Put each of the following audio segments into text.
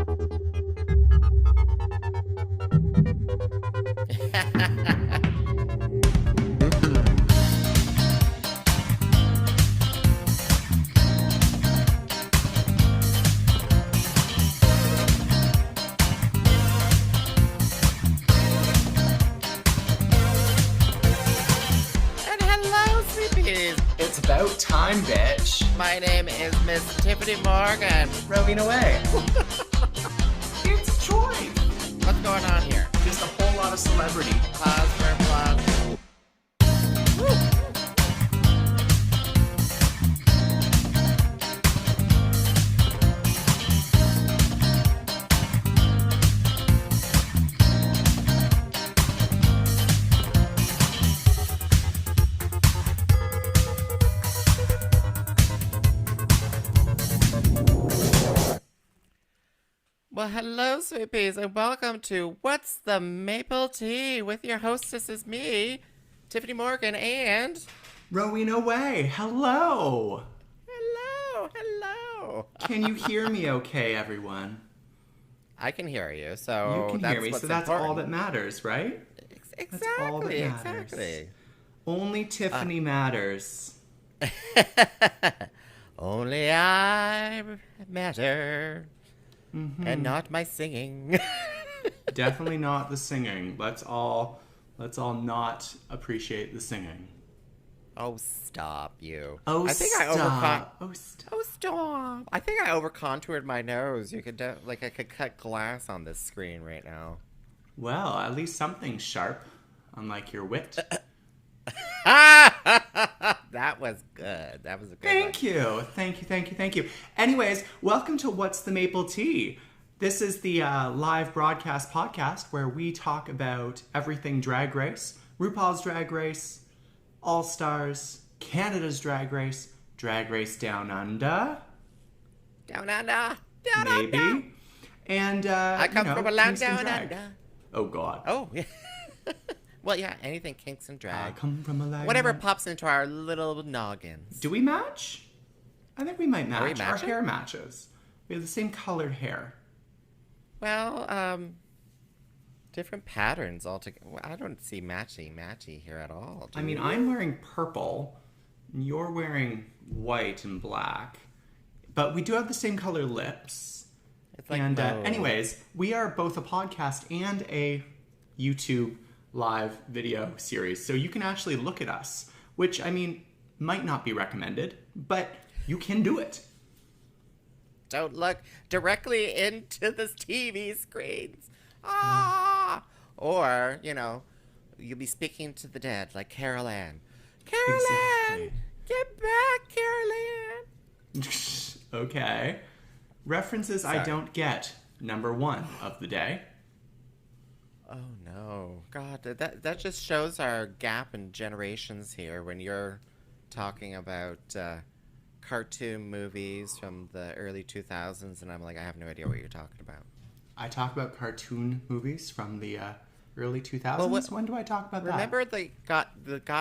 It's about time, bitch. My name is Miss Tyffanie Morgan. Rowena Whey. It's Troy. What's going on here? Just a whole lot of celebrity. Pause for applause. Woo. Well, hello, sweet peas, and welcome to What's the Maple Tea with your hostesses, me, Tyffanie Morgan, and... Rowena Whey. Hello. Hello. Can you hear me okay, everyone? I can hear you, so you can hear me, so that's important. all that matters, right? Exactly, that's all that matters. Exactly. Only Tyffanie matters. Only I matter. Mm-hmm. And not my singing. Definitely not the singing. Let's all not appreciate the singing. Oh, stop you. Oh, Stop. Oh, stop. Oh, stop. I think I over-contoured my nose. You could, I could cut glass on this screen right now. Well, at least something sharp, unlike your wit. That was good. That was a good Thank you. Anyways, welcome to What's the Maple Tea? This is the live broadcast podcast where we talk about everything Drag Race, RuPaul's Drag Race, All Stars, Canada's Drag Race Down Under. Maybe. And, I come from a land down drag. under. Oh, God. Oh, yeah. Well, yeah, anything kinks and drag. I come from a land. Whatever pops into our little noggins. Do we match? I think we might match. Our matching? hair matches. We have the same colored hair. Well, different patterns altogether. I don't see matchy here at all. I mean, I'm wearing purple, and you're wearing white and black, but we do have the same color lips. It's like and anyways, we are both a podcast and a YouTube live video series, so you can actually look at us, which, I mean, might not be recommended, but you can do it. Don't look directly into the TV screens. Or, you'll be speaking to the dead like Carol Ann. Carol Ann! Get back, Carol Ann! Okay. References Sorry. I don't get. Number 1 of the day. Oh, no. God, that just shows our gap in generations here when you're talking about cartoon movies from the early 2000s, and I'm like, I have no idea what you're talking about. I talk about cartoon movies from the early 2000s. Well, when do I talk about remember the Got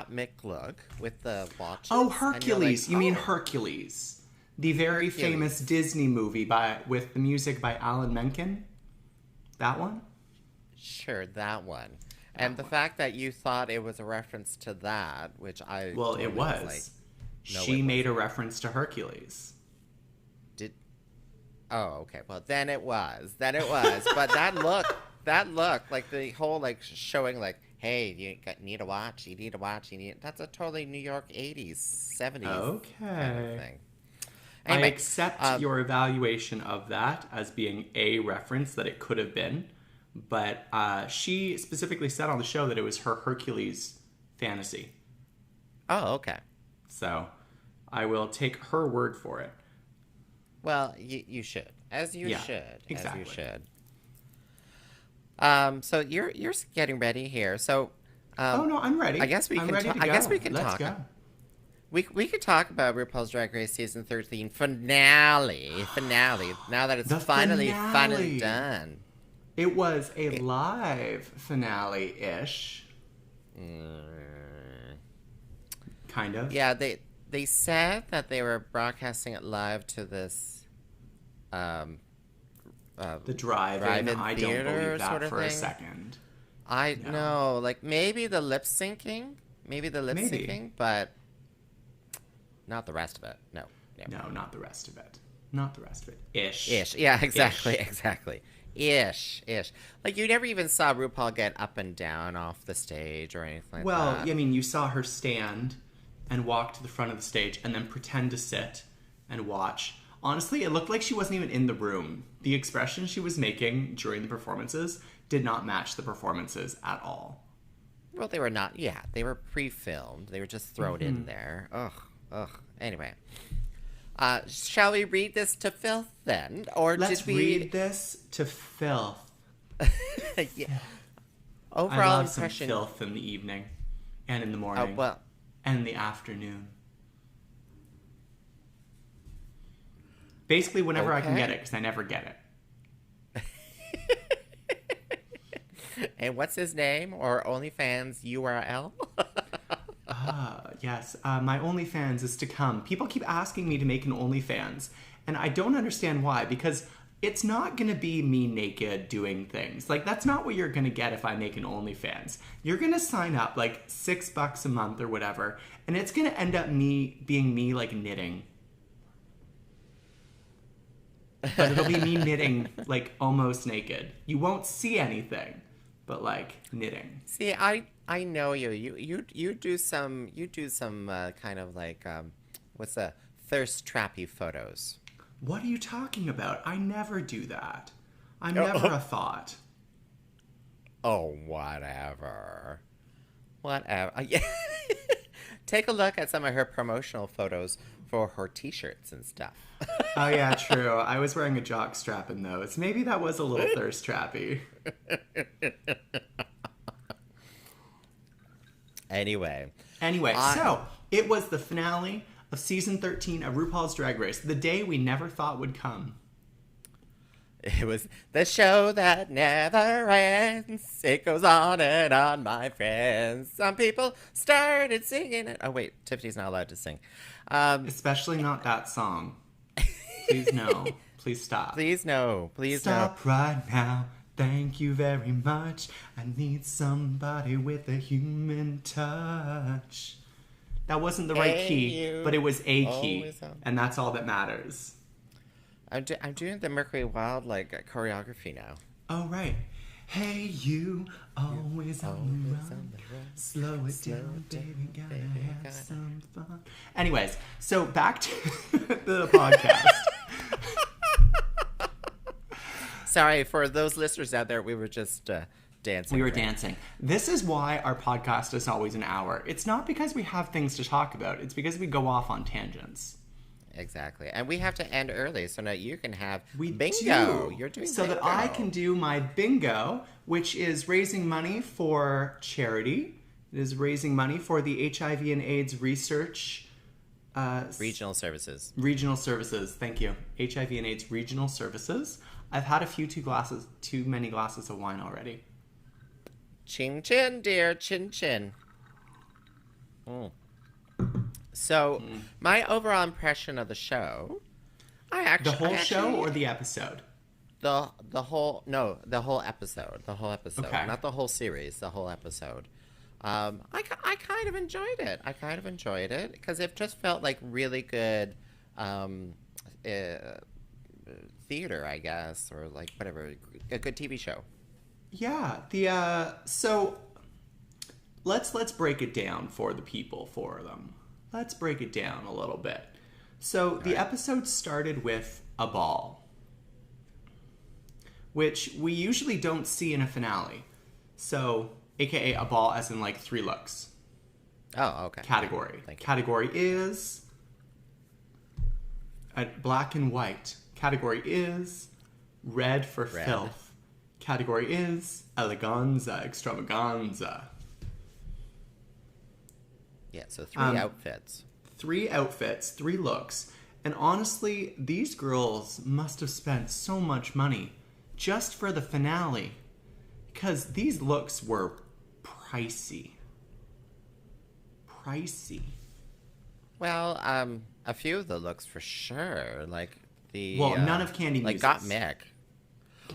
Mick look with the watches? Oh, Hercules. Like, you mean Hercules. The very famous Disney movie with the music by Alan Menken? That one? Sure, that one. And the fact that you thought it was a reference to that, which I... Well, it was. Like, no, she made a reference to Hercules. Oh, okay. Well, then it was. But that look, like the whole, like, showing, like, hey, you need a watch, that's a totally New York 80s, 70s kind of thing. Anyway, I accept your evaluation of that as being a reference that it could have been, but she specifically said on the show that it was her Hercules fantasy. Oh, okay. So I will take her word for it. Well, you should. As you should. Exactly. As you should. So you're getting ready here. So oh no, I'm ready. I guess we can talk. Let's go. We could talk about RuPaul's Drag Race season 13 finale. Now that it's finally done. It was a live finale-ish. Kind of. Yeah, they said that they were broadcasting it live to this The drive-in. I don't believe that sort of for a thing. second. I know, like maybe the lip syncing, but not the rest of it. No. No, not the rest of it. Not the rest of it. Ish. Yeah, exactly, Ish. exactly. Ish. Like you never even saw RuPaul get up and down off the stage or anything like that. Well, I mean, you saw her stand and walk to the front of the stage and then pretend to sit and watch. Honestly, it looked like she wasn't even in the room. The expression she was making during the performances did not match the performances at all. Well, they were not. Yeah, they were pre-filmed. They were just thrown in there. Ugh. Anyway. Shall we read this to filth then? Or Let's read this to filth. Yeah. I Overall love some impression. filth in the evening and in the morning and in the afternoon. Basically, whenever I can get it, because I never get it. And what's his name or OnlyFans URL? Yes, my OnlyFans is to come. People keep asking me to make an OnlyFans, and I don't understand why, because it's not going to be me naked doing things. Like, that's not what you're going to get if I make an OnlyFans. You're going to sign up, like, $6 a month or whatever, and it's going to end up being me, like, knitting. But it'll be me knitting, like, almost naked. You won't see anything, but, like, knitting. See, I know you. You do some kind of like what's the thirst trappy photos. What are you talking about? I never do that. I'm never a thought. Oh, whatever. Yeah. Take a look at some of her promotional photos for her t-shirts and stuff. Oh yeah, true. I was wearing a jock strap in those. Maybe that was a little thirst trappy. Anyway, so it was the finale of season 13 of RuPaul's Drag Race, the day we never thought would come. It was the show that never ends. It goes on and on, my friends. Some people started singing it. Oh, wait, Tiffany's not allowed to sing. Especially not that song. Please no. Please stop. Please no. Please stop right now. Thank you very much. I need somebody with a human touch. That wasn't the right key, but it was a key. And that's all that matters. I'm doing the Mercury Wild choreography now. Oh, right. Hey, you, always on the run. Slow it down, baby, gotta have some fun. Anyways, so back to the podcast. Sorry, for those listeners out there, we were just dancing. We were dancing. This is why our podcast is always an hour. It's not because we have things to talk about. It's because we go off on tangents. Exactly. And we have to end early, so now you can have bingo. You're doing so bingo. that I can do my bingo, which is raising money for charity. It is raising money for the HIV and AIDS research. Regional services. Regional services. Thank you. HIV and AIDS regional services. I've had a few too many glasses of wine already. Chin chin, dear, chin chin. So, my overall impression of the show, the whole show or the episode? The whole episode. The whole episode. Okay. Not the whole series, the whole episode. I kind of enjoyed it because it just felt like really good theater, I guess, or like whatever, a good TV show. Yeah, so let's break it down for the people, for them. Let's break it down a little bit. So the episode started with a ball, which we usually don't see in a finale. So, aka a ball as in like 3 looks. Oh, okay. Category. Thank you. Category is black and white. Category is red for filth. Category is eleganza, extravaganza. Yeah, so 3 outfits. 3 outfits, 3 looks. And honestly, these girls must have spent so much money just for the finale. Because these looks were pricey. Well, a few of the looks for sure. Like the... Well, none of Candy Muse's. Like Got Mick.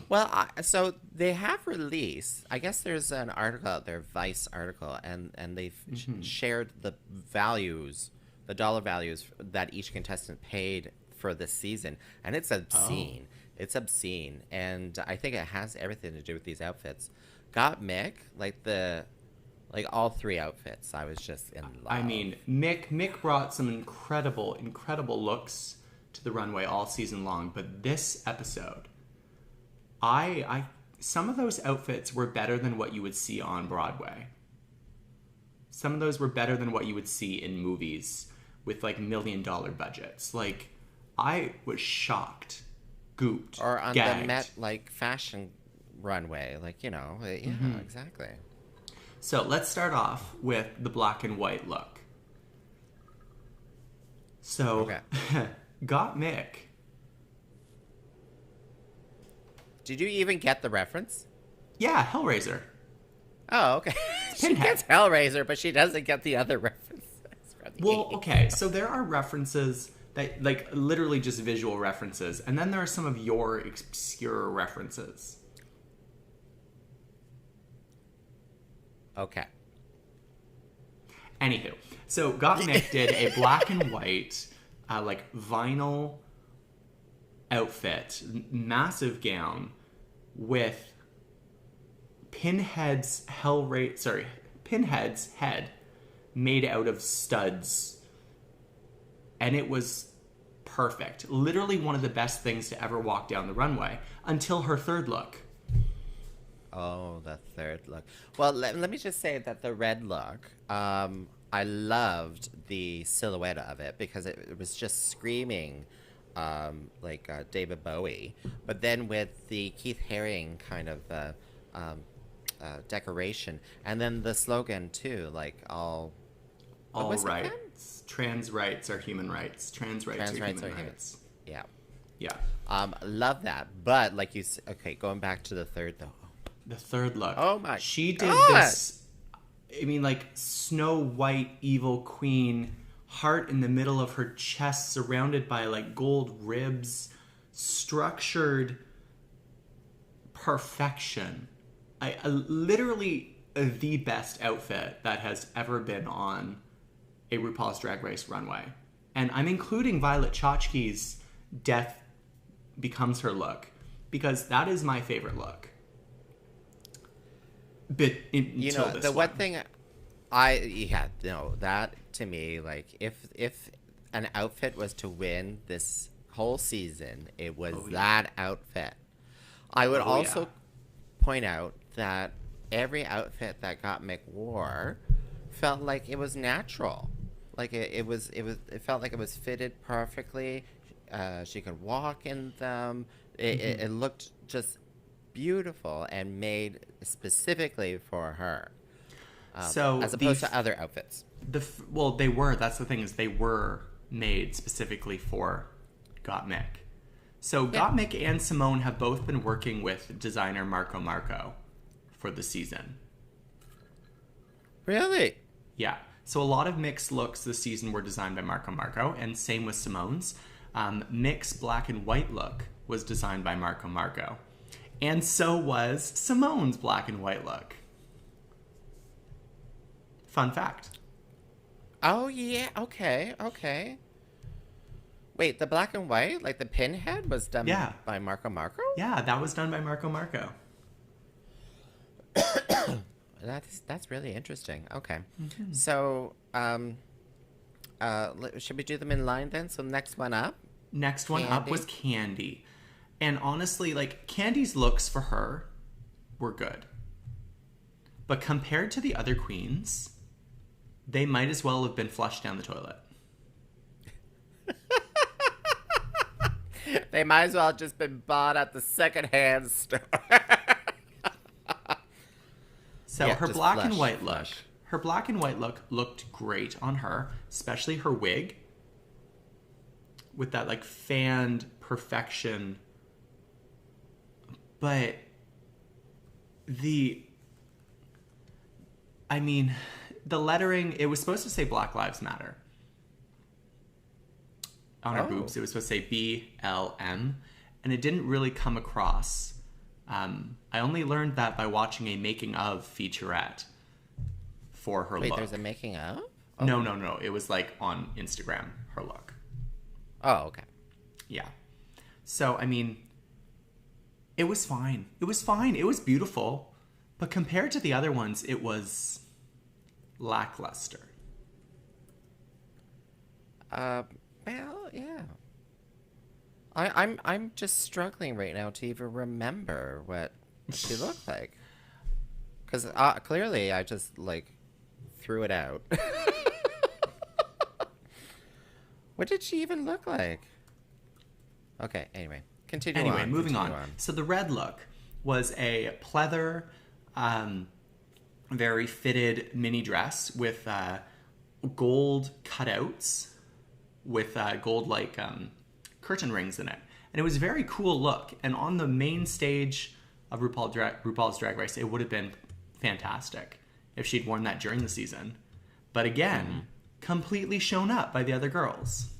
Well, so they have released. I guess there's an article out there, Vice article, and they've shared the values, the dollar values that each contestant paid for this season, and it's obscene. It's obscene, and I think it has everything to do with these outfits. Got Mick, like all three outfits. I was just in love. I mean, Mick brought some incredible looks to the runway all season long, but this episode, I some of those outfits were better than what you would see on Broadway. Some of those were better than what you would see in movies with like $1 million budgets. Like, I was shocked, gooped, or on gagged. the Met like fashion runway, like, yeah, exactly. So let's start off with the black and white look. So, Okay. Got Mick. Did you even get the reference? Yeah, Hellraiser. Oh, okay. She Pinhead. gets Hellraiser, but she doesn't get the other references. From the Well, 80s. okay, so there are references that, like, literally just visual references, and then there are some of your obscure references. Okay. Anywho, so Gottmik did a black and white, like, vinyl outfit, massive gown, with Pinhead's head made out of studs. And it was perfect. Literally one of the best things to ever walk down the runway, until her third look. Oh, the third look. Well, let me just say that the red look, I loved the silhouette of it because it was just screaming like David Bowie. But then with the Keith Haring kind of decoration, and then the slogan too, like all rights. Trans rights are human rights. Trans rights are human rights. Yeah. Yeah. Love that. But like you said, okay, going back to the third though. The third look. Oh my She did God. this, I mean, like, Snow White evil queen, heart in the middle of her chest, surrounded by, like, gold ribs, structured perfection. Literally the best outfit that has ever been on a RuPaul's Drag Race runway. And I'm including Violet Chachki's Death Becomes Her look, because that is my favorite look. But until this the one thing that to me, like, if an outfit was to win this whole season, it was that outfit. I would also point out that every outfit that Gottmik wore felt like it was natural. Like it felt like it was fitted perfectly. She could walk in them. It looked just beautiful and made specifically for her. So as opposed to other outfits. They were. That's the thing, is they were made specifically for Gottmik. So Gottmik and Simone have both been working with designer Marco Marco for the season. Really? Yeah. So a lot of Mick's looks this season were designed by Marco Marco, and same with Simone's. Mick's black and white look was designed by Marco Marco. And so was Simone's black and white look. Fun fact. Oh, yeah. Okay. Wait, the black and white, like the pinhead, was done by Marco Marco? Yeah, that was done by Marco Marco. That's really interesting. Okay. Mm-hmm. So, should we do them in line then? So next one up? Next one up was Candy. And honestly, like, Candy's looks for her were good. But compared to the other queens, they might as well have been flushed down the toilet. They might as well have just been bought at the secondhand store. So her black and white look. Her black and white look looked great on her, especially her wig. With that, like, fanned perfection. But the lettering, it was supposed to say Black Lives Matter. On her boobs, it was supposed to say BLM. And it didn't really come across I only learned that by watching a making of featurette for her Wait, look. there's a making of? Oh. No. It was like on Instagram, her look. Oh, okay. Yeah. So, I mean, it was fine. It was fine. It was beautiful. But compared to the other ones, it was lackluster. Well, yeah. I'm just struggling right now to even remember what she looked like. Because clearly I just, like, threw it out. What did she even look like? Okay, anyway. Continue on. Moving on. So the red look was a pleather, very fitted mini dress with gold cutouts with gold, like, curtain rings in it. And it was a very cool look. And on the main stage of RuPaul's Drag Race, it would have been fantastic if she'd worn that during the season. But again, completely shown up by the other girls.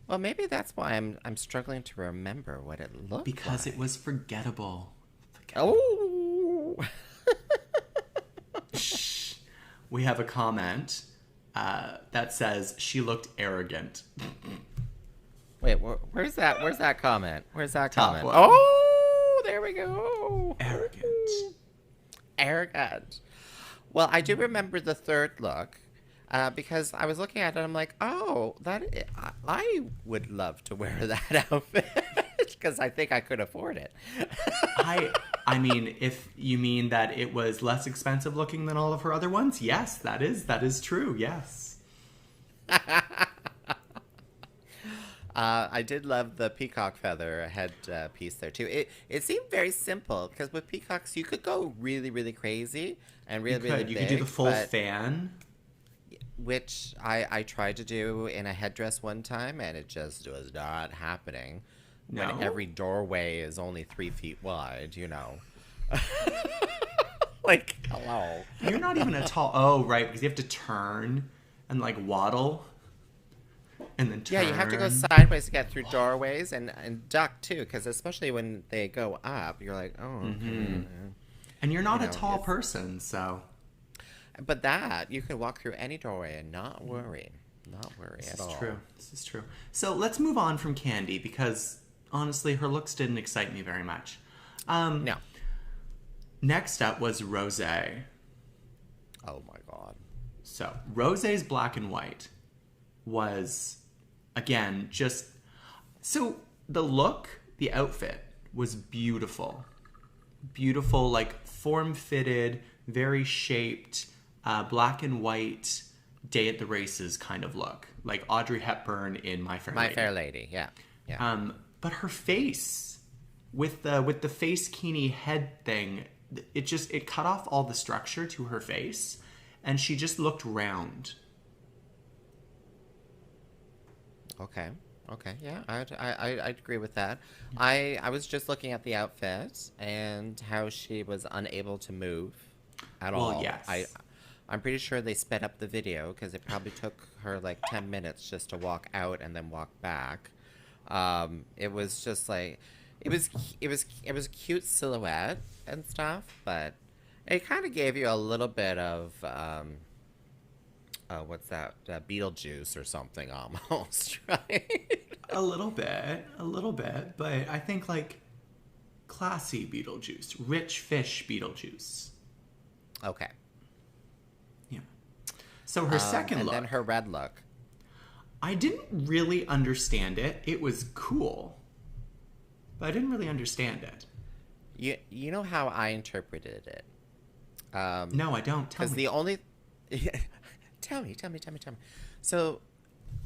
Well, maybe that's why I'm struggling to remember what it looked like. Because it was forgettable. Oh! We have a comment that says she looked arrogant. Wait, where's that? Where's that comment? Where's that Top comment? one. Oh, there we go. Arrogant. Arrogant. Well, I do remember the third look because I was looking at it and I'm like, oh, I would love to wear that outfit because I think I could afford it. I mean, if you mean that it was less expensive looking than all of her other ones, yes, that is true, yes. I did love the peacock feather head piece there too. It seemed very simple because with peacocks you could go really, really crazy and really big. You could do the full fan, which I tried to do in a headdress one time, and it just was not happening. No? When every doorway is only 3 feet wide, you know. Like, hello. You're not even a tall. Oh, right, because you have to turn and like waddle. And then turn. Yeah, you have to go sideways to get through doorways and duck too, because especially when they go up, you're like, oh. Mm-hmm. And you're not a tall person, so. But that you can walk through any doorway and not worry at all. This is true. So let's move on from Candy because honestly, her looks didn't excite me very much. No. Next up was Rosé. Oh my god. So Rosé's black and white was, again, just... So the look, the outfit was beautiful. Beautiful, like form-fitted, very shaped, black and white, day at the races kind of look. Like Audrey Hepburn in My Fair Lady. My Fair Lady, yeah. But her face, with the face kini head thing, it cut off all the structure to her face, and she just looked round. Okay, yeah, I'd agree with that. I was just looking at the outfit and how she was unable to move at all. Well, yes. I'm pretty sure they sped up the video because it probably took her like 10 minutes just to walk out and then walk back. It was just like, it was a cute silhouette and stuff, but it kind of gave you a little bit of, what's that? Beetlejuice or something almost, right? A little bit, but I think like classy Beetlejuice, rich fish Beetlejuice. Okay. Yeah. So her second look. And then her red look. I didn't really understand it. It was cool, but I didn't really understand it. You know how I interpreted it? No, I don't. Tell me. Because the only... Tell me. So,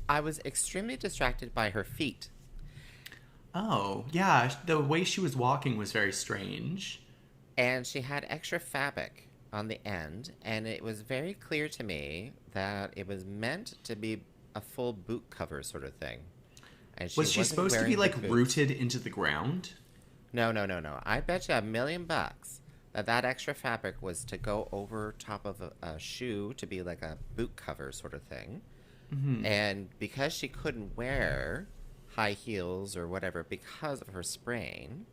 I was extremely distracted by her feet. Oh, yeah. The way she was walking was very strange. And she had extra fabric on the end, and it was very clear to me that it was meant to be a full boot cover sort of thing. And was she supposed to be like rooted into the ground? No. I bet you $1 million that extra fabric was to go over top of a shoe to be like a boot cover sort of thing. Mm-hmm. And because she couldn't wear high heels or whatever because of her sprain,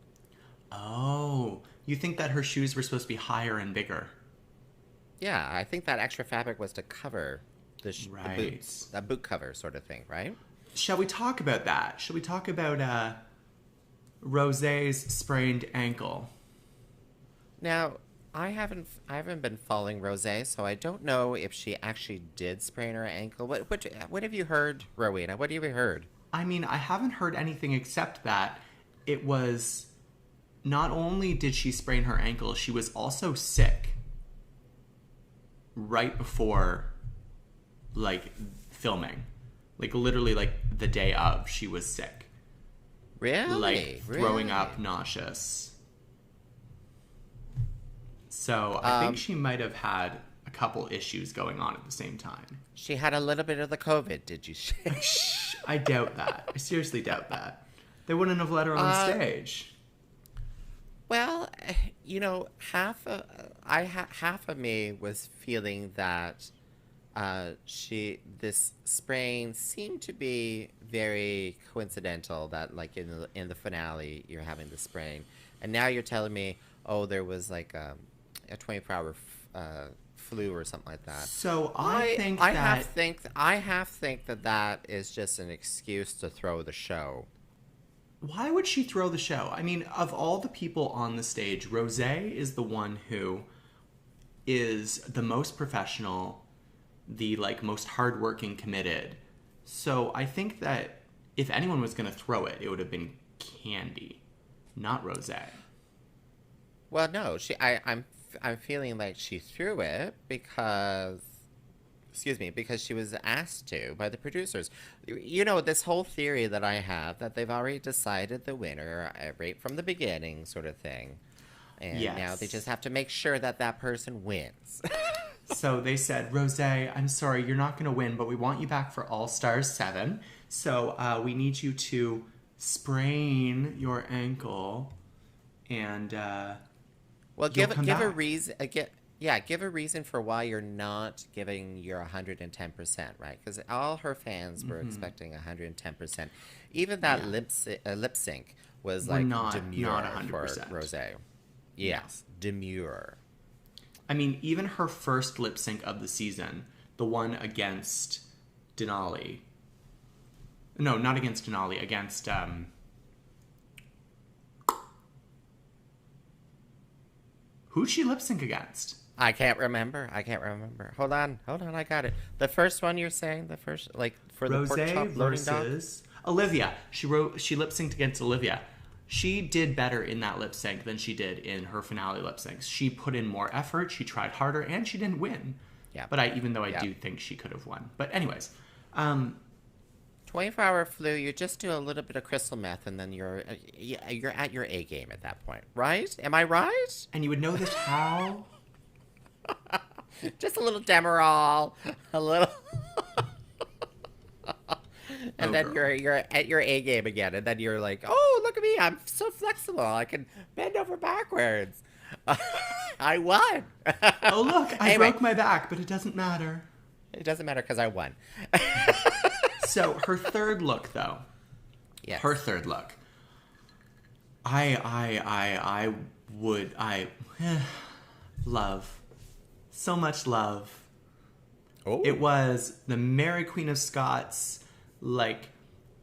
Oh, you think that her shoes were supposed to be higher and bigger? Yeah, I think that extra fabric was to cover the Right. boots, a boot cover sort of thing, right? Shall we talk about that? Shall we talk about Rosé's sprained ankle? Now, I haven't been following Rose, so I don't know if she actually did sprain her ankle. What have you heard, Rowena? What have you heard? I mean, I haven't heard anything except that it was not only did she sprain her ankle, she was also sick right before like filming. Like literally like the day of, she was sick. Really? Like throwing Really? up, nauseous. So I think she might have had a couple issues going on at the same time. She had a little bit of the COVID, did you say? I doubt that. I seriously doubt that. They wouldn't have let her on stage. Well, you know, half of me was feeling that this sprain seemed to be very coincidental. That like in the finale you're having the sprain, and now you're telling me, oh, there was like a 24-hour flu or something like that. So I half think that is just an excuse to throw the show. why would she throw the show? I mean, of all the people on the stage, Rosé is the one who is the most professional, the like most hardworking, committed. So I think that if anyone was going to throw it, it would have been Candy, not Rosé. Well, no, I'm feeling like she threw it because, excuse me, because she was asked to by the producers. You know, this whole theory that I have that they've already decided the winner right from the beginning, sort of thing, and Yes. now they just have to make sure that that person wins. So they said, Rosé, I'm sorry, you're not going to win, but we want you back for All Stars 7. So we need you to sprain your ankle and Well, you'll give come a back. reason. Give a reason for why you're not giving your 110%, right? Because all her fans were expecting 110%. Even that lip sync was We're like not demure for 100%. Rose. Yes, demure. I mean, even her first lip sync of the season, the one against Denali. No, not against Denali, against who'd she lip sync against? I can't remember. Hold on. I got it. The first one you're saying, the first like for the pork chop Rosé loading dog. versus Olivia. She lip synced against Olivia. She did better in that lip sync than she did in her finale lip syncs. She put in more effort, she tried harder, and she didn't win. Yeah. But even though I do think she could have won. But anyways, 24-hour flu. You just do a little bit of crystal meth, and then you're at your A game at that point, right? Am I right? and you would know this how? Just a little Demerol, a little, and Oh, then girl. you're at your A game again, and then you're like, oh, look at me, I'm so flexible, I can bend over backwards. I won. Oh, look, I Anyway. broke my back, but it doesn't matter. It doesn't matter because I won. So her third look, though. Yes. Her third look. I would love. So much love. Oh. It was the Mary Queen of Scots, like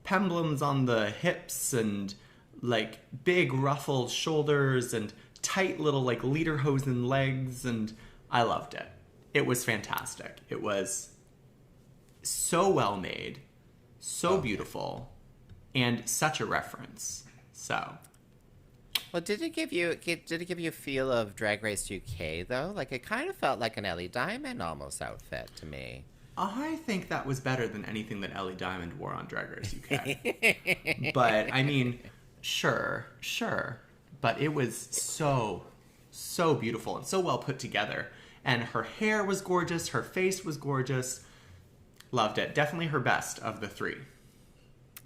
pemblems on the hips and like big ruffled shoulders and tight little like lederhosen legs, and I loved it. It was fantastic. It was so well made, so beautiful, and such a reference. So Well, did it give you a feel of Drag Race UK though? Like it kind of felt like an Ellie Diamond almost outfit to me. I think that was better than anything that Ellie Diamond wore on Drag Race UK. But I mean, sure. But it was so beautiful and so well put together. And her hair was gorgeous, her face was gorgeous. Loved it. Definitely her best of the three.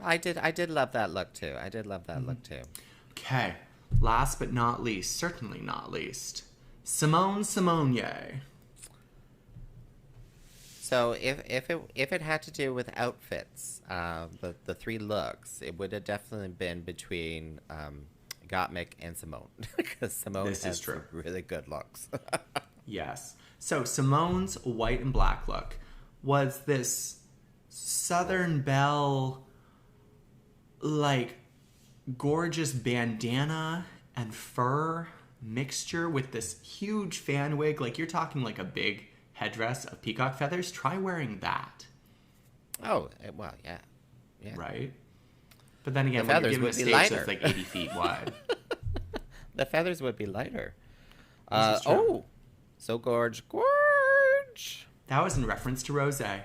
I did love that look too. Okay. Last but not least, certainly not least, Simone Simonier. So if it had to do with outfits, the three looks, it would have definitely been between Gottmik and Simone. Because Simone This is has true. some really good looks. Yes. So Simone's white and black look was this Southern Belle, like, gorgeous bandana and fur mixture with this huge fan wig. Like, you're talking like a big headdress of peacock feathers. Try wearing that. Oh, well, yeah. Yeah. Right? But then again, The when you're feathers given a would be stage lighter. that's like 80 feet wide. The feathers would be lighter. This is true. Oh, so gorge. That was in reference to Rosé.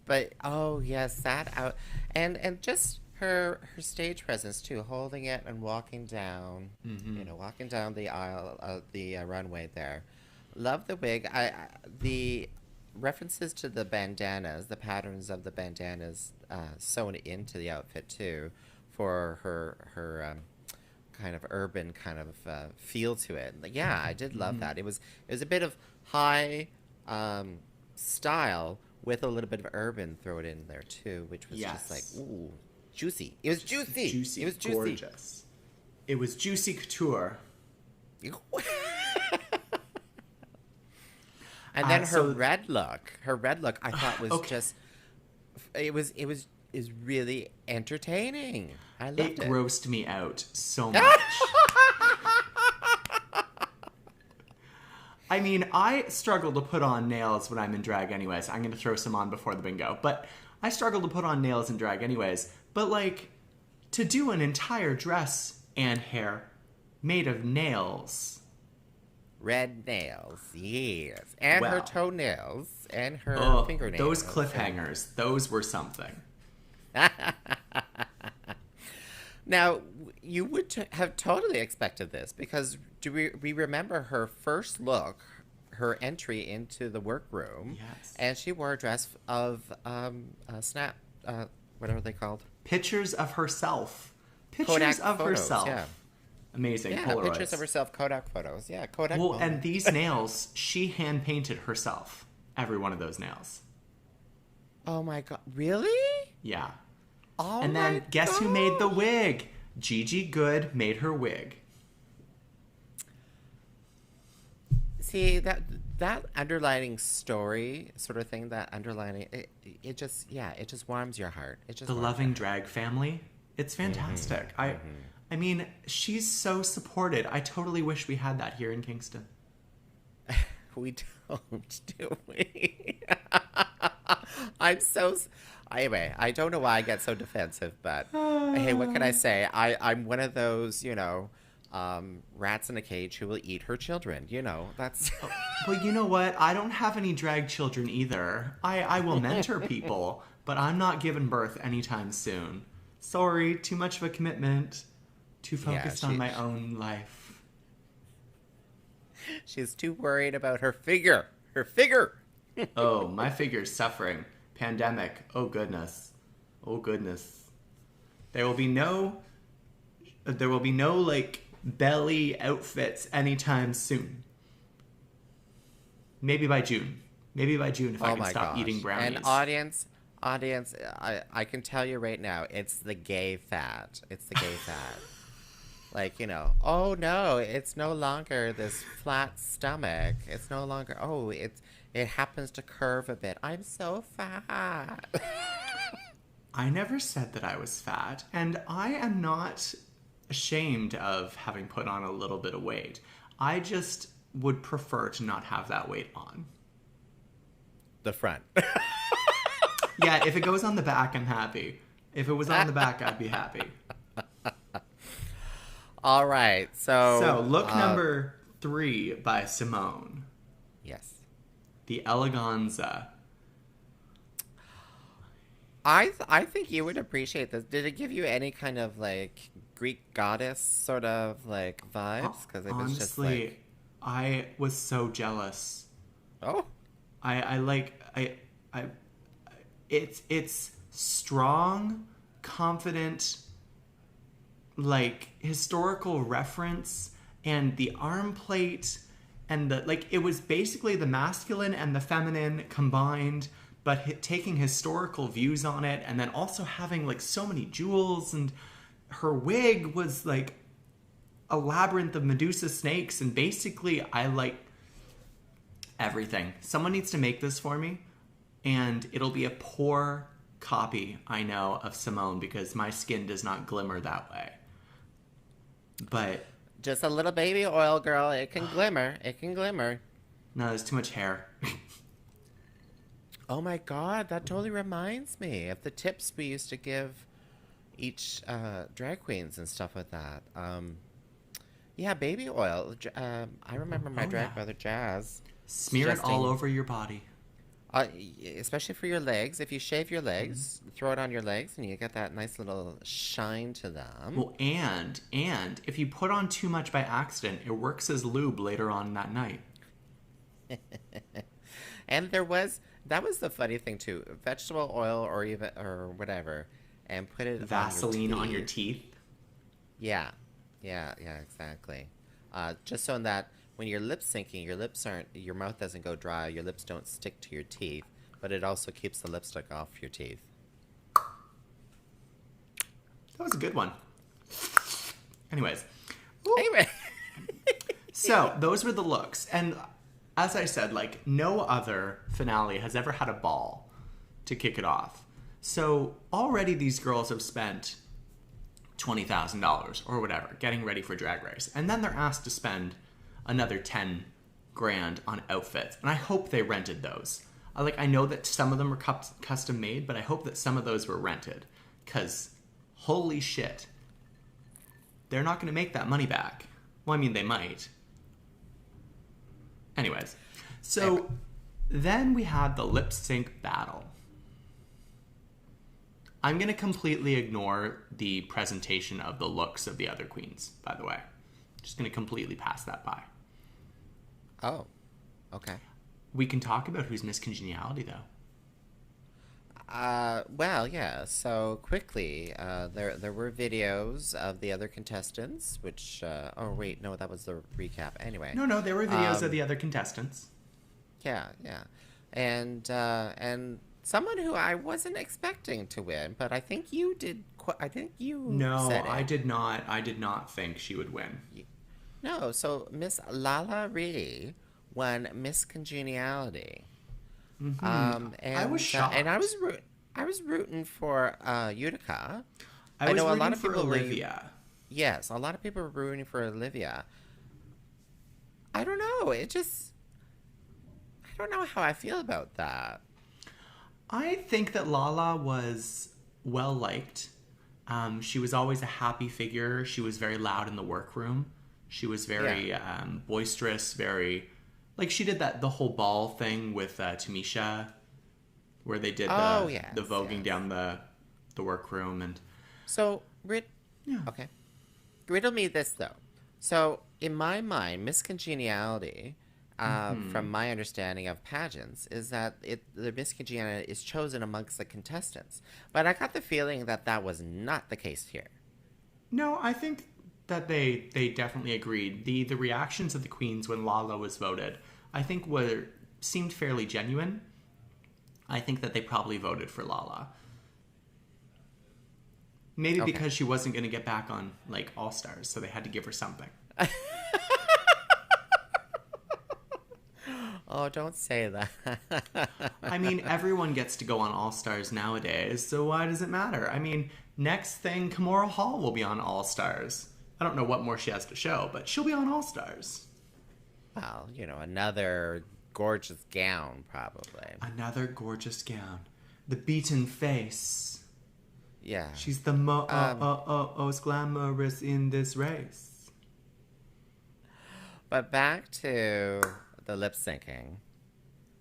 But oh yes, that out and just her stage presence too, holding it and walking down, walking down the aisle of the runway there. Love the wig. The references to the bandanas, the patterns of the bandanas sewn into the outfit too, for her kind of urban kind of feel to it. Yeah, I did love that. It was a bit of high style with a little bit of urban thrown in there too, which was just like, ooh, juicy. It was juicy. Juicy. It was juicy. Gorgeous. It was juicy couture. And then her red look, I thought was just, it was really entertaining. I loved it. It grossed me out so much. I mean, I struggle to put on nails when I'm in drag anyways. I'm going to throw some on before the bingo. But I struggle to put on nails in drag anyways. But, like, to do an entire dress and hair made of nails. Red nails, yes. And her toenails and her fingernails. Those cliffhangers, those were something. Now, you would have totally expected this we remember her first look, her entry into the workroom. Yes. And she wore a dress of snap, whatever they called. Pictures of herself. Kodak photos, herself. Yeah. Amazing. Yeah, Polaroids. pictures of herself, Kodak photos. Yeah, Kodak. Well, moments. and these nails, she hand painted herself. Every one of those nails. Oh my god, really? Yeah. Oh and then guess who made the wig? Gigi Good made her wig. See, that underlining story sort of thing, that underlining, it just warms your heart. It just The loving drag family. It's fantastic. I mean, she's so supported. I totally wish we had that here in Kingston. We don't, do we? Anyway, I don't know why I get so defensive, but hey, what can I say? I'm one of those, rats in a cage who will eat her children. That's... Well, you know what? I don't have any drag children either. I will mentor people, but I'm not giving birth anytime soon. Sorry, too much of a commitment. Too focused on my own life. She's too worried about her figure. Her figure! Oh, my figure's suffering. Pandemic. Oh, goodness. Oh, goodness. There will be no, like, belly outfits anytime soon. Maybe by June. If I can stop eating brownies. And audience, I can tell you right now, it's the gay fat. It's the gay fat. Like, oh no, it's no longer this flat stomach. It's no longer, it happens to curve a bit. I'm so fat. I never said that I was fat, and I am not ashamed of having put on a little bit of weight. I just would prefer to not have that weight on. The front. Yeah, if it goes on the back, I'm happy. If it was on the back, I'd be happy. All right, so look number 3 by Simone. Yes. The Eleganza. I think you would appreciate this. Did it give you any kind of like Greek goddess sort of like vibes? Because it was honestly, just like... I was so jealous. Oh. It's strong, confident, like historical reference, and the arm plate, and it was basically the masculine and the feminine combined, but taking historical views on it, and then also having like so many jewels, and her wig was like a labyrinth of Medusa snakes, and basically I like everything. Someone needs to make this for me, and it'll be a poor copy, I know, of Simone, because my skin does not glimmer that way. But Just a little baby oil, girl. It can glimmer. It can glimmer. no, there's too much hair. Oh my God, that totally reminds me of the tips we used to give each drag queens and stuff like that. Yeah, baby oil. I remember my drag mother Jazz Smear it all over your body. especially for your legs. If you shave your legs, throw it on your legs, and you get that nice little shine to them. Well, and if you put on too much by accident, it works as lube later on that night. And that was the funny thing too. Vegetable oil or whatever, and put it Vaseline on on your teeth. Yeah, exactly. Just so that when you're lip syncing, your mouth doesn't go dry, your lips don't stick to your teeth, but it also keeps the lipstick off your teeth. That was a good one. Anyways. Anyway. So, those were the looks. And as I said, like, no other finale has ever had a ball to kick it off. So, already these girls have spent $20,000 or whatever getting ready for Drag Race. And then they're asked to spend another 10 grand on outfits. And I hope they rented those. I know that some of them were custom made, but I hope that some of those were rented. Because, holy shit, they're not going to make that money back. Well, I mean, they might. Anyways, so then we had the lip sync battle. I'm going to completely ignore the presentation of the looks of the other queens, by the way. Just going to completely pass that by. Oh, okay. We can talk about who's Miss Congeniality, though. Well, yeah. So quickly, there were videos of the other contestants, which. Oh wait, no, that was the recap. Anyway. No, there were videos of the other contestants. Yeah, and someone who I wasn't expecting to win, but I think you did. I think you. No, said it. I did not. I did not think she would win. No, so Miss Lala Ree won Miss Congeniality. Mm-hmm. And I was shocked. And I was rooting for Utica. I know a rooting lot of for people Olivia. Yes, a lot of people were rooting for Olivia. I don't know. I don't know how I feel about that. I think that Lala was well liked. She was always a happy figure. She was very loud in the workroom. She was very boisterous, very... Like, she did the whole ball thing with Tamisha, where they did the voguing down the workroom. And so, okay. Riddle me this, though. So, in my mind, Miss Congeniality, from my understanding of pageants, is that the Miss Congeniality is chosen amongst the contestants. But I got the feeling that was not the case here. No, I think that they definitely agreed. The reactions of the queens when Lala was voted, I think seemed fairly genuine. I think that they probably voted for Lala. Maybe because she wasn't going to get back on, like, All Stars, so they had to give her something. Oh, don't say that. I mean, everyone gets to go on All Stars nowadays, so why does it matter? I mean, next thing, Kimora Hall will be on All Stars. I don't know what more she has to show, but she'll be on All Stars. Well, another gorgeous gown, probably. Another gorgeous gown. The beaten face. Yeah. She's the most glamorous in this race. But back to the lip syncing.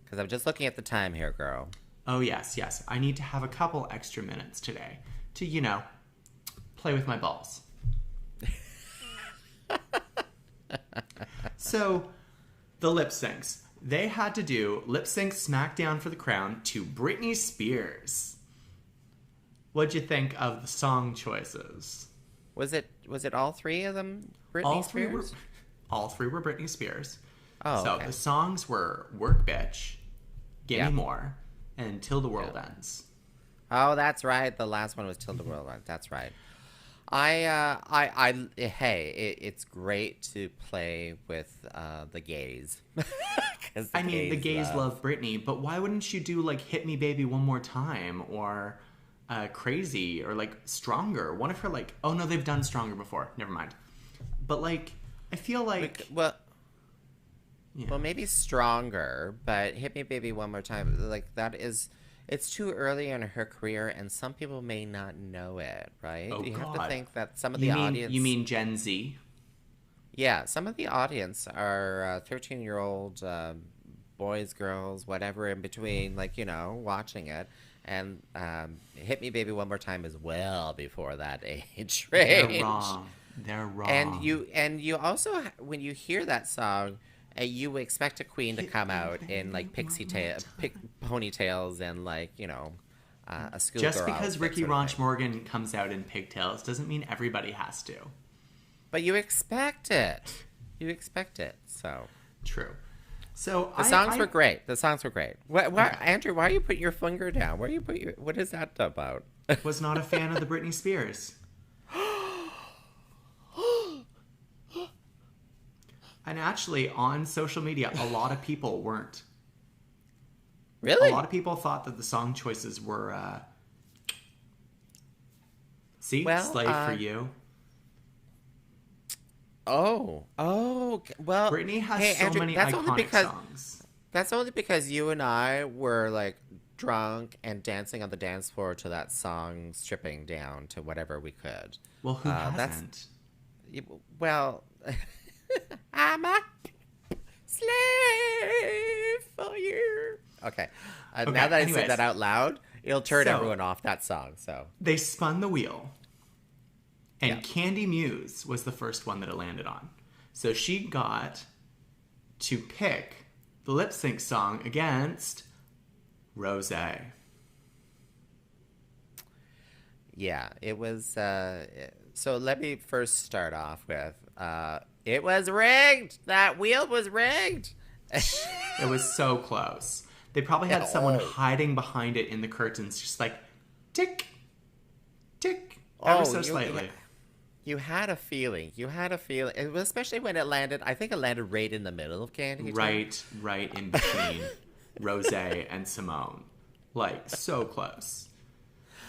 Because I'm just looking at the time here, girl. Oh, yes. I need to have a couple extra minutes today to, play with my balls. So, the lip syncs. They had to do lip sync Smackdown for the Crown to Britney Spears. What'd you think of the song choices? Was it all three of them Britney Spears? All three were Britney Spears. Oh, so okay. The songs were Work Bitch, Give Me More, and Till the World Ends. Oh, that's right. The last one was Till the World Ends. That's right. It's great to play with the gays. 'Cause I mean, the gays love. love Britney, but why wouldn't you do like "Hit Me, Baby, One More Time" or "Crazy" or like "Stronger"? One of her like, oh no, they've done "Stronger" before. Never mind. But like, I feel like, Well, yeah. well, maybe stronger, but "Hit Me, Baby, One More Time." Like that is, it's too early in her career, and some people may not know it. Right? Oh You have to God, think that some of the you mean audience, Gen Z? yeah, some of the audience are 13-year-old boys, girls, whatever in between, like watching it. And "Hit Me, Baby, One More Time" is well before that age They're range. wrong. They're And wrong. you also when you hear that song, you expect a queen to Hit come me, out in baby, like one more time. ponytails and like a Just schoolgirl because outfit Ricky sort of thing. Raunch Morgan comes out in pigtails doesn't mean everybody has to. But you expect it. You expect it. So True. So the songs were great. The songs were great. Okay. Andrew? Why are you putting your finger down? Where you put your? What is that about? Was not a fan of the Britney Spears. And actually, on social media, a lot of people weren't. A Really? lot of people thought that the song choices were, see, Well, Slave for You. well. Britney has Hey, so Andrew, many iconic songs. that's only because you and I were like drunk and dancing on the dance floor to that song, stripping down to whatever we could. Well, who That's hasn't? well, I'm a slave for you. Okay, Okay, now that I say anyways. that out loud, it'll turn So- everyone off that song. So They spun the wheel, and Yeah. Candy Muse was the first one that it landed on. So she got to pick the lip sync song against Rose. yeah, it was. So let me first start off with it was rigged. That wheel was rigged. It was so close. They probably had someone Oh. hiding behind it in the curtains, just like tick, tick, ever so slightly. You had a feeling. You had a feeling, it was, especially when it landed. I think it landed right in the middle of Candy. too. Right in between Rose and Simone, like so close.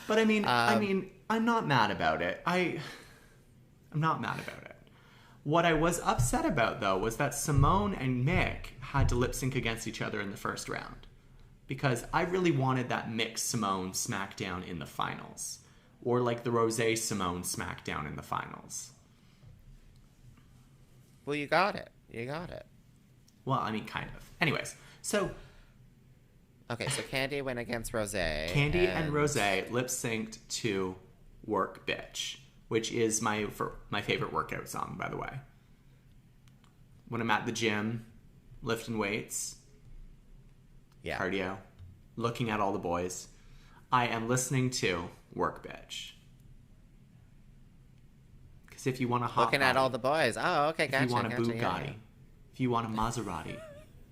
But I mean, I'm not mad about it. I'm not mad about it. What I was upset about though was that Simone and Mick had to lip sync against each other in the first round, because I really wanted that Mick Simone SmackDown in the finals, or like the Rose Simone SmackDown in the finals. Well, you got it. You got it. Well, I mean, kind of. Anyways, so Okay, so Candy went against Rose. Candy and Rose lip synced to "Work Bitch," which is my favorite workout song, by the way. When I'm at the gym, lifting weights, Yeah. cardio, looking at all the boys, I am listening to "Work Bitch." Because if you want a hot Looking at body, all the boys. Oh, okay, if gotcha. you want a gotcha, Bugatti, yeah. if you want a Maserati,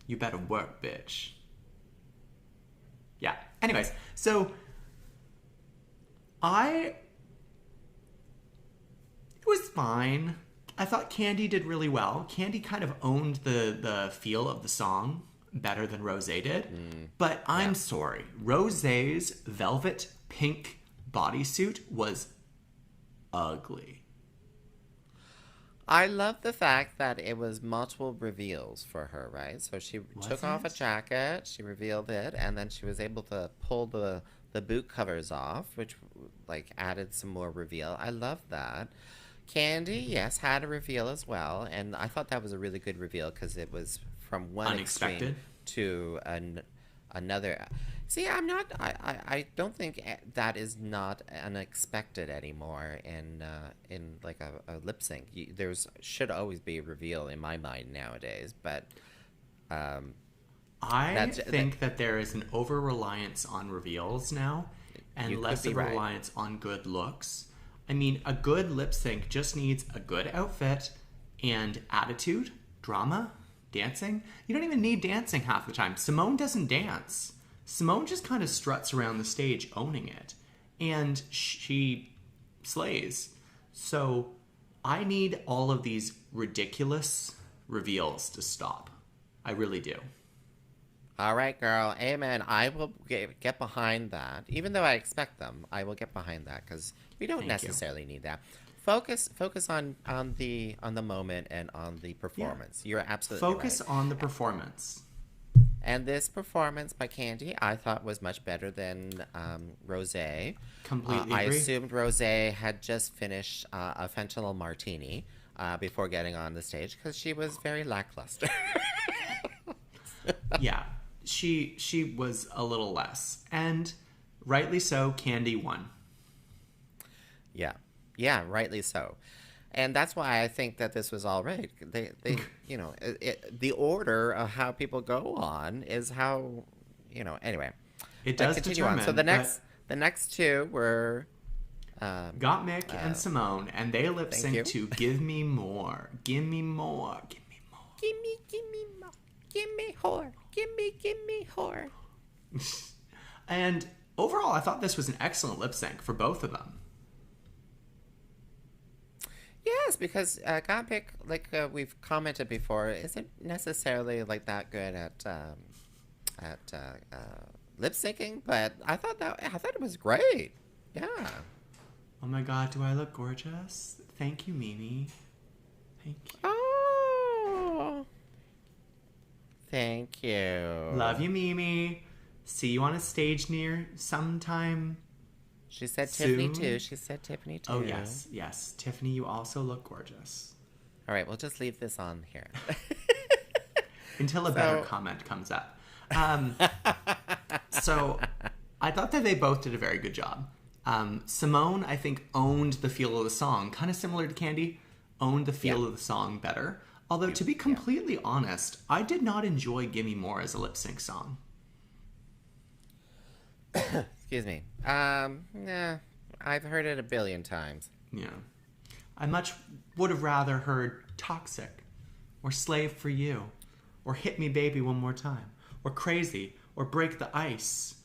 you better work, bitch. Yeah. Anyways, so it was fine. I thought Candy did really well. Candy kind of owned the feel of the song better than Rose did. But I'm sorry. Rose's velvet pink bodysuit was ugly. I love the fact that it was multiple reveals for her, right? So she took off a it? jacket, she revealed it, and then she was able to pull the boot covers off, which like added some more reveal. I love that. Candy, yes, had a reveal as well, and I thought that was a really good reveal because it was from one Unexpected. extreme to another. See, I don't think that is not unexpected anymore in like a lip sync. There's should always be a reveal in my mind nowadays, but I think that there is an over-reliance on reveals now and You could less be of a right. reliance on good looks. I mean, a good lip sync just needs a good outfit and attitude, drama, dancing. You don't even need dancing half the time. Simone doesn't dance. Simone just kind of struts around the stage owning it. And she slays. So I need all of these ridiculous reveals to stop. I really do. All right, girl. Amen. I will get behind that. Even though I expect them, I will get behind that because we don't necessarily need that. Focus on the moment and on the performance. Yeah. You're absolutely focus right. on the performance. And this performance by Candy, I thought was much better than Rosé. Completely I agree. assumed Rosé had just finished a fentanyl martini before getting on the stage because she was very lackluster. Yeah, she was a little less, and rightly so. Candy won. Yeah, rightly so. And that's why I think that this was all right. They the order of how people go on is how, anyway. It does continue determine. on. So the next two were Got Mick and Simone, and they lip sync to "Give Me More, Give Me More, Give Me More, Give me more, give me whore, give me whore." And overall, I thought this was an excellent lip sync for both of them. Yes, because Godpick, like we've commented before, isn't necessarily like that good at lip syncing, but I thought it was great. Yeah. Oh my God, do I look gorgeous? Thank you, Mimi. Thank you. Oh, thank you. Love you, Mimi. See you on a stage near sometime. She said soon. Tyffanie too. She said Tyffanie too. Oh yes. Tyffanie, you also look gorgeous. All right, we'll just leave this on here until a better comment comes up. So I thought that they both did a very good job. Simone, I think, owned the feel of the song, kind of similar to Candy, owned the feel of the song better. Although, to be completely honest, I did not enjoy Gimme More as a lip sync song. Excuse me. Yeah, I've heard it a billion times. Yeah. I much would have rather heard Toxic, or Slave for You, or Hit Me Baby One More Time, or Crazy, or Break the Ice.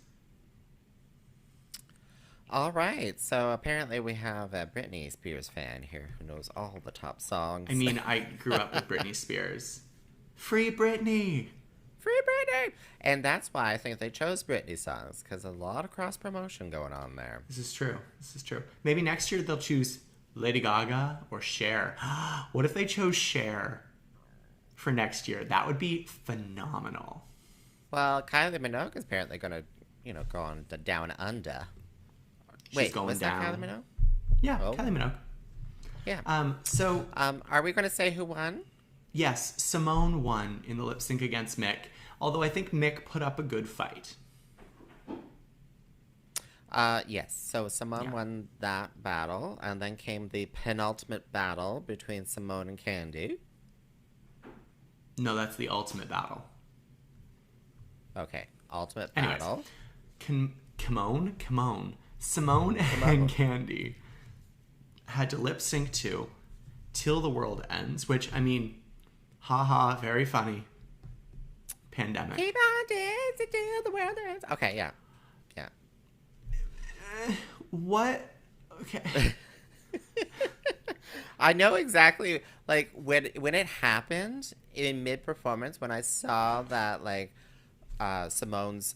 All right, so apparently we have a Britney Spears fan here who knows all the top songs. I mean, I grew up with Britney Spears. Free Britney! Free Britney! And that's why I think they chose Britney songs, because a lot of cross-promotion going on there. This is true. Maybe next year they'll choose Lady Gaga or Cher. What if they chose Cher for next year? That would be phenomenal. Well, Kylie Minogue is apparently going to, go on the Down Under. She's going down. That Kylie Minogue? Yeah, Kylie Minogue. Yeah. So, are we going to say who won? Yes, Simone won in the lip sync against Mick, although I think Mick put up a good fight. Yes, so Simone won that battle, and then came the penultimate battle between Simone and Candy. No, that's the ultimate battle. Okay, ultimate Anyways, battle. Simone and Candy had to lip sync to Till the World Ends, which, I mean, haha, very funny. Pandemic. Keep on dancing till the world ends. Okay, yeah. What? Okay. I know exactly, like, when it happened in mid-performance, when I saw that, like, Simone's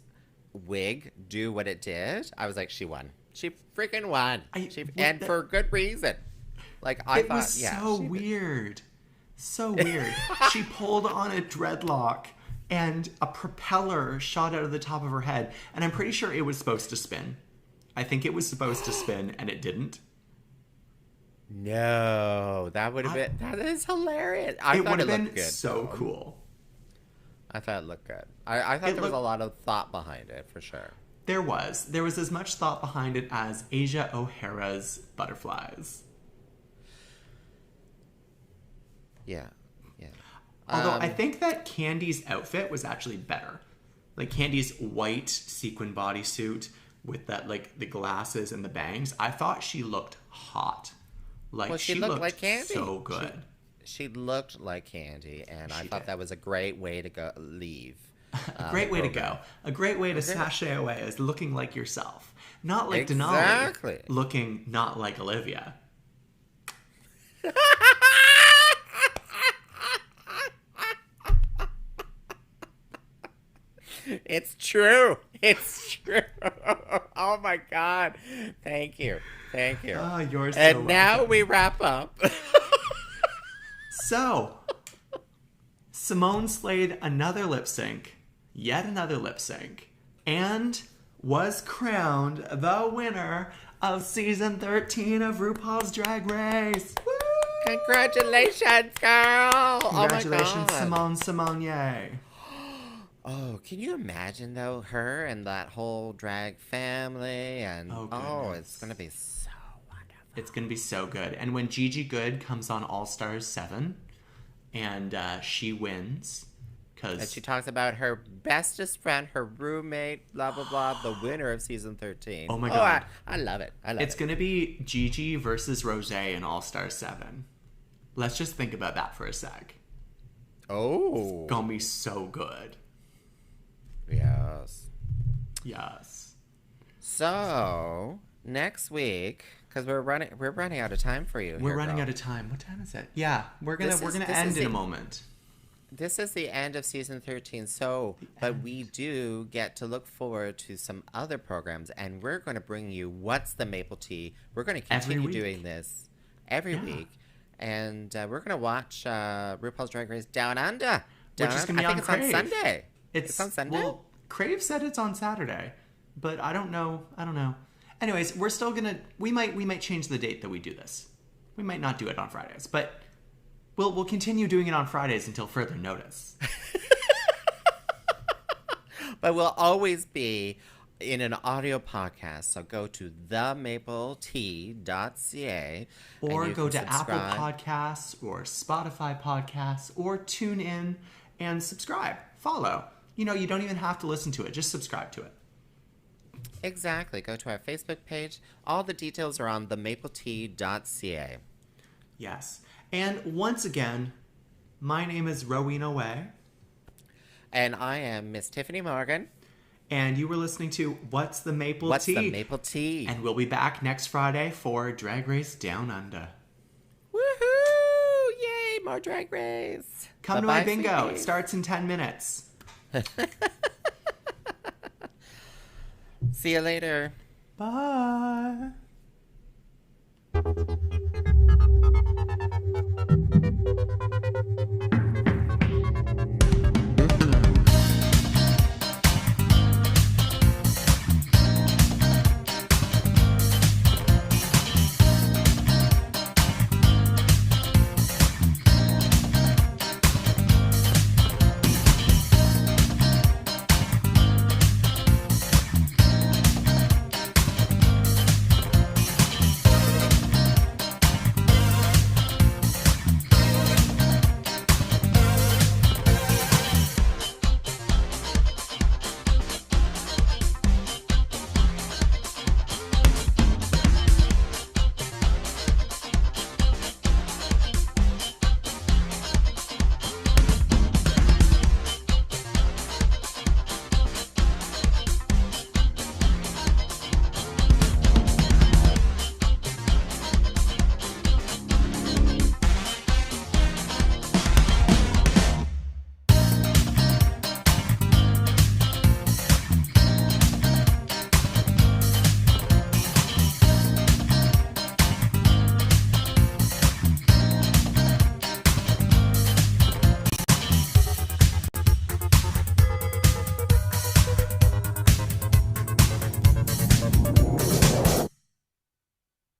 wig do what it did, I was like, she won. She freaking won. For good reason. Like, I thought, was so weird. So weird. She pulled on a dreadlock and a propeller shot out of the top of her head. And I'm pretty sure it was supposed to spin. I think it was supposed to spin and it didn't. No, that would have been, that is hilarious. It would have been good, so cool. I thought it looked good. I thought there was a lot of thought behind it, for sure. There was as much thought behind it as Asia O'Hara's Butterflies. Yeah. Although I think that Candy's outfit was actually better. Like Candy's white sequin bodysuit with that, like, the glasses and the bangs. I thought she looked hot. Like, she looked like Candy. So good. She looked like Candy, and I thought that was a great way to leave. A great way to go. A great way to sashay away as looking like yourself. Not like Denali looking not like Olivia. It's true. It's true. Oh my God. Thank you. Thank you. Oh, you're so And welcome. now we wrap up. So, Simone slayed another lip sync, yet another lip sync, and was crowned the winner of season 13 of RuPaul's Drag Race. Woo! Congratulations, girl. Congratulations, oh my God. Simone, yay. Oh, can you imagine though, her and that whole drag family, and it's gonna be so wonderful. It's gonna be so good. And when Gigi Good comes on All Stars 7, and she wins, And she talks about her bestest friend, her roommate, blah blah blah, the winner of season 13. Oh my God, I love it. It's gonna be Gigi versus Rosé in All Stars 7. Let's just think about that for a sec. Oh, It's gonna be so good. yes. Yes. So next week, because we're running out of time for you. We're running out of time. What time is it? Yeah, we're gonna end in a moment. This is the end of season 13, but we do get to look forward to some other programs, and we're going to bring you What's the Maple Tea. We're going to continue doing this every week, and we're going to watch RuPaul's Drag Race Down Under. Which is going to be on Crave. It's on Sunday. It's on Sunday? Well, Crave said it's on Saturday, but I don't know. Anyways, we're still going to... We might change the date that we do this. We might not do it on Fridays, but... We'll continue doing it on Fridays until further notice. But we'll always be in an audio podcast, so go to themapletea.ca. Or go to Apple Podcasts or Spotify Podcasts or tune in and subscribe. Follow. You don't even have to listen to it. Just subscribe to it. Exactly. Go to our Facebook page. All the details are on themapletea.ca. Yes. And once again, my name is Rowena Whey. And I am Miss Tyffanie Morgan. And you were listening to What's the Maple Tea? What's the Maple Tea? And we'll be back next Friday for Drag Race Down Under. Woohoo! Yay, more Drag Race. Come to my bingo. It starts in 10 minutes. See you later. Bye.